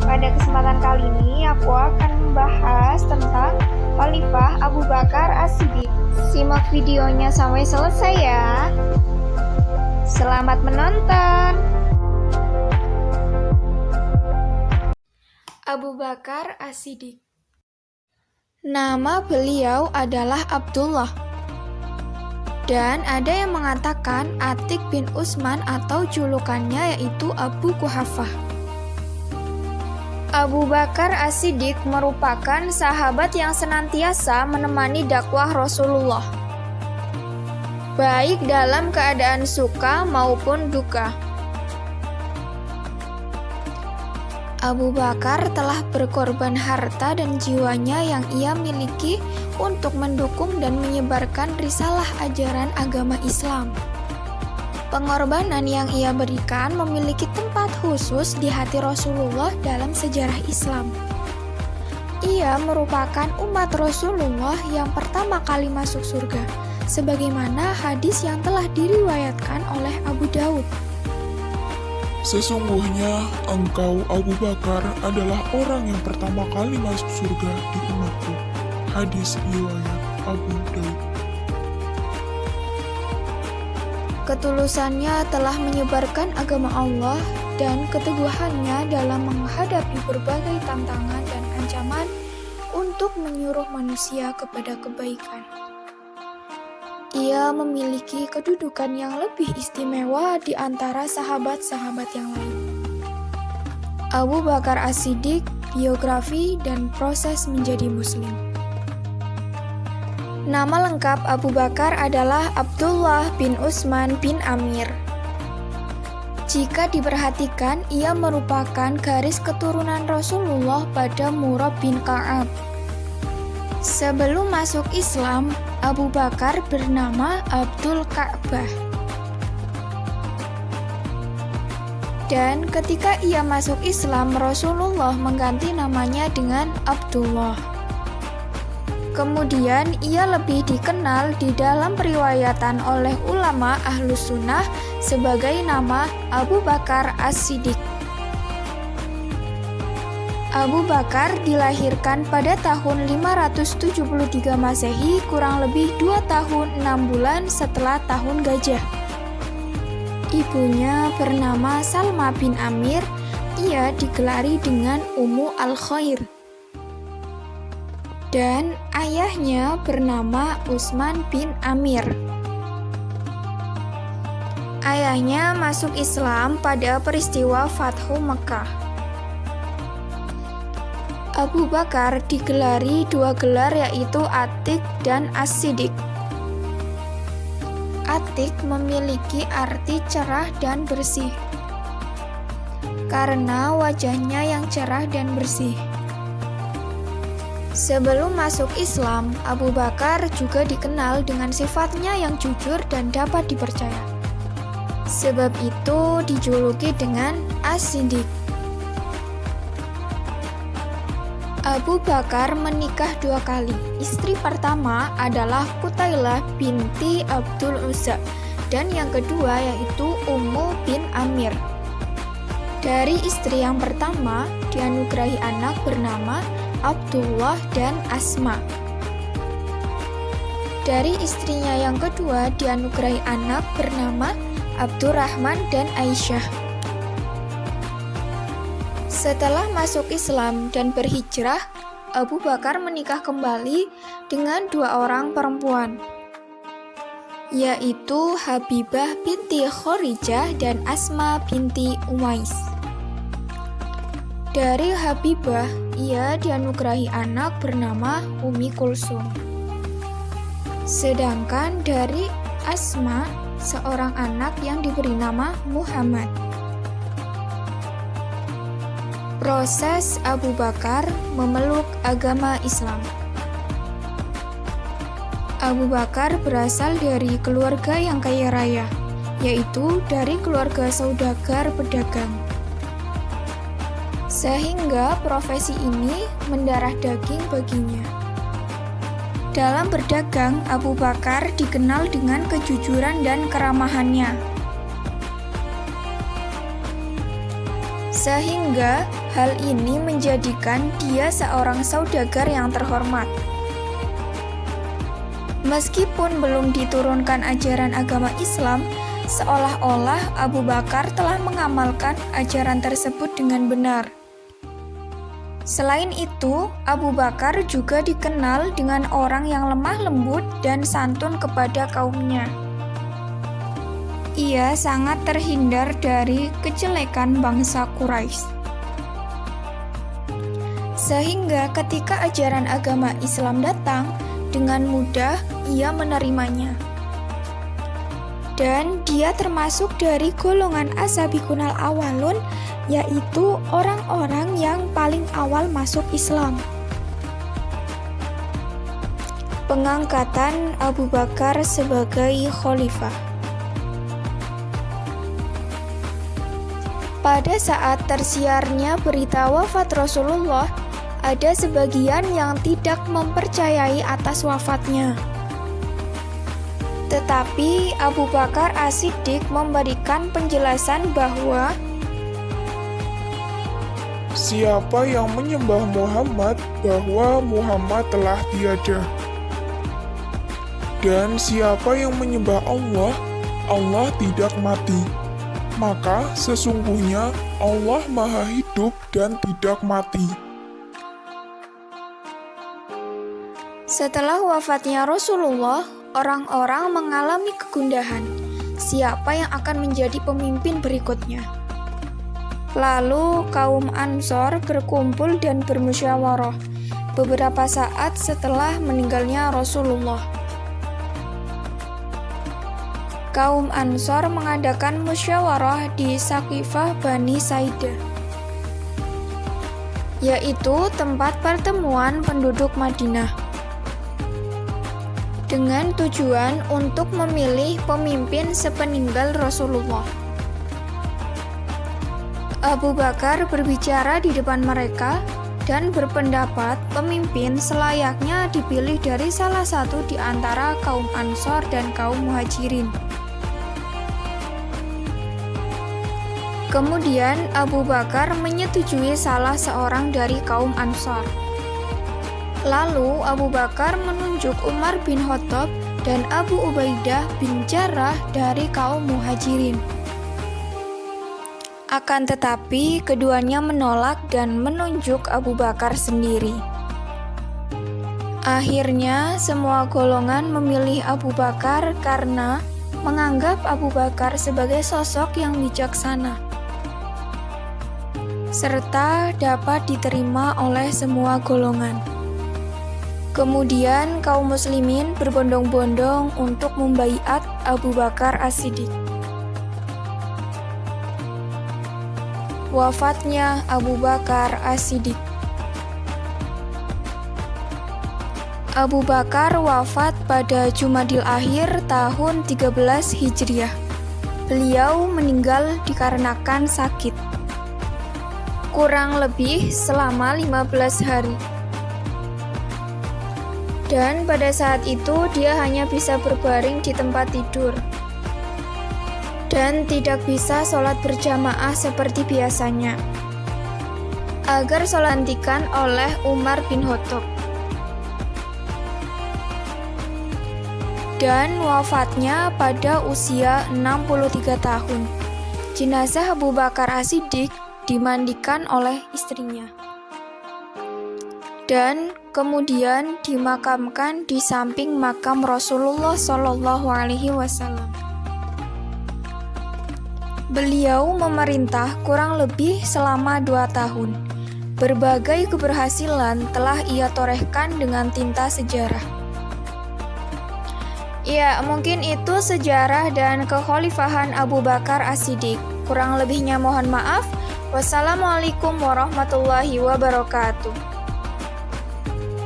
Pada kesempatan kali ini aku akan membahas tentang Khalifah Abu Bakar As-Siddiq. Simak videonya sampai selesai ya. Selamat menonton. Abu Bakar As-Siddiq. Nama beliau adalah Abdullah. Dan ada yang mengatakan Atik bin Utsman atau julukannya yaitu Abu Quhafah. Abu Bakar As-Siddiq merupakan sahabat yang senantiasa menemani dakwah Rasulullah, baik dalam keadaan suka maupun duka. Abu Bakar telah berkorban harta dan jiwanya yang ia miliki untuk mendukung dan menyebarkan risalah ajaran agama Islam. Pengorbanan yang ia berikan memiliki tempat khusus di hati Rasulullah dalam sejarah Islam. Ia merupakan umat Rasulullah yang pertama kali masuk surga, sebagaimana hadis yang telah diriwayatkan oleh Abu Daud. Sesungguhnya engkau Abu Bakar adalah orang yang pertama kali masuk surga di umatku. Hadis riwayat Abu Daud. Ketulusannya telah menyebarkan agama Allah dan keteguhannya dalam menghadapi berbagai tantangan dan ancaman untuk menyuruh manusia kepada kebaikan. Ia memiliki kedudukan yang lebih istimewa di antara sahabat-sahabat yang lain. Abu Bakar As-Siddiq, biografi dan proses menjadi muslim. Nama lengkap Abu Bakar adalah Abdullah bin Utsman bin Amir. Jika diperhatikan, ia merupakan garis keturunan Rasulullah pada Murrah bin Ka'ab. Sebelum masuk Islam, Abu Bakar bernama Abdul Ka'bah. Dan ketika ia masuk Islam, Rasulullah mengganti namanya dengan Abdullah. Kemudian ia lebih dikenal di dalam periwayatan oleh ulama Ahlus Sunnah sebagai nama Abu Bakar As-Siddiq. Abu Bakar dilahirkan pada tahun 573 Masehi, kurang lebih 2 tahun 6 bulan setelah tahun gajah. Ibunya bernama Salma bin Amir, ia digelari dengan Ummu Al-Khair. Dan ayahnya bernama Utsman bin Amir. Ayahnya masuk Islam pada peristiwa Fathu Mekkah. Abu Bakar digelari 2 gelar yaitu Atik dan As-Siddiq. Atik memiliki arti cerah dan bersih, karena wajahnya yang cerah dan bersih. Sebelum masuk Islam, Abu Bakar juga dikenal dengan sifatnya yang jujur dan dapat dipercaya. Sebab itu dijuluki dengan As-Siddiq. Abu Bakar menikah 2 kali. Istri pertama adalah Qutailah binti Abdul Uzza dan yang kedua yaitu Ummu bin Amir. Dari istri yang pertama dianugerahi anak bernama Abdullah dan Asma. Dari istrinya yang kedua dianugerahi anak bernama Abdurrahman dan Aisyah. Setelah masuk Islam dan berhijrah, Abu Bakar menikah kembali dengan 2 orang perempuan, yaitu Habibah binti Khorijah dan Asma binti Umais. Dari Habibah, ia dianugerahi anak bernama Ummi Kulsum. Sedangkan dari Asma, seorang anak yang diberi nama Muhammad. Proses Abu Bakar memeluk agama Islam. Abu Bakar berasal dari keluarga yang kaya raya, yaitu dari keluarga saudagar pedagang. Sehingga profesi ini mendarah daging baginya. Dalam berdagang, Abu Bakar dikenal dengan kejujuran dan keramahannya. sehingga hal ini menjadikan dia seorang saudagar yang terhormat. Meskipun belum diturunkan ajaran agama Islam, seolah-olah Abu Bakar telah mengamalkan ajaran tersebut dengan benar. Selain itu, Abu Bakar juga dikenal dengan orang yang lemah lembut dan santun kepada kaumnya. Ia sangat terhindar dari kejelekan bangsa Quraisy. Sehingga ketika ajaran agama Islam datang, dengan mudah ia menerimanya. Dan dia termasuk dari golongan as-sabiqunal awwalun, yaitu orang-orang yang paling awal masuk Islam. Pengangkatan Abu Bakar sebagai khalifah. Pada saat tersiarnya berita wafat Rasulullah, ada sebagian yang tidak mempercayai atas wafatnya. Tetapi Abu Bakar As-Siddiq memberikan penjelasan bahwa siapa yang menyembah Muhammad, bahwa Muhammad telah tiada. Dan siapa yang menyembah Allah, Allah tidak mati. Maka sesungguhnya Allah Maha Hidup dan tidak mati. setelah wafatnya Rasulullah, orang-orang mengalami kegundahan. Siapa yang akan menjadi pemimpin berikutnya? Lalu kaum Ansor berkumpul dan bermusyawarah beberapa saat setelah meninggalnya Rasulullah. Kaum Ansor mengadakan musyawarah di Saqifah Bani Saidah, yaitu tempat pertemuan penduduk Madinah, dengan tujuan untuk memilih pemimpin sepeninggal Rasulullah. Abu Bakar berbicara di depan mereka dan berpendapat pemimpin selayaknya dipilih dari salah satu di antara kaum Ansor dan kaum Muhajirin. Kemudian Abu Bakar menyetujui salah seorang dari kaum Ansor. Lalu Abu Bakar menunjuk Umar bin Khattab dan Abu Ubaidah bin Jarrah dari kaum Muhajirin. Akan tetapi keduanya menolak dan menunjuk Abu Bakar sendiri. Akhirnya semua golongan memilih Abu Bakar karena menganggap Abu Bakar sebagai sosok yang bijaksana, serta dapat diterima oleh semua golongan. Kemudian kaum muslimin berbondong-bondong untuk membaiat Abu Bakar As-Siddiq. Wafatnya Abu Bakar As-Siddiq. Abu Bakar wafat pada Jumadil Akhir tahun 13 Hijriah. Beliau meninggal dikarenakan sakit, kurang lebih selama 15 hari. Dan pada saat itu dia hanya bisa berbaring di tempat tidur dan tidak bisa sholat berjamaah seperti biasanya, agar sholat gantikan oleh Umar bin Khattab. Dan wafatnya pada usia 63 tahun. Jenazah Abu Bakar As-Siddiq dimandikan oleh istrinya dan kemudian dimakamkan di samping makam Rasulullah SAW. Beliau memerintah kurang lebih selama 2 tahun. Berbagai keberhasilan telah ia torehkan dengan tinta sejarah. Ya, mungkin itu sejarah dan kekhalifahan Abu Bakar As-Siddiq. Kurang lebihnya mohon maaf. Wassalamualaikum warahmatullahi wabarakatuh.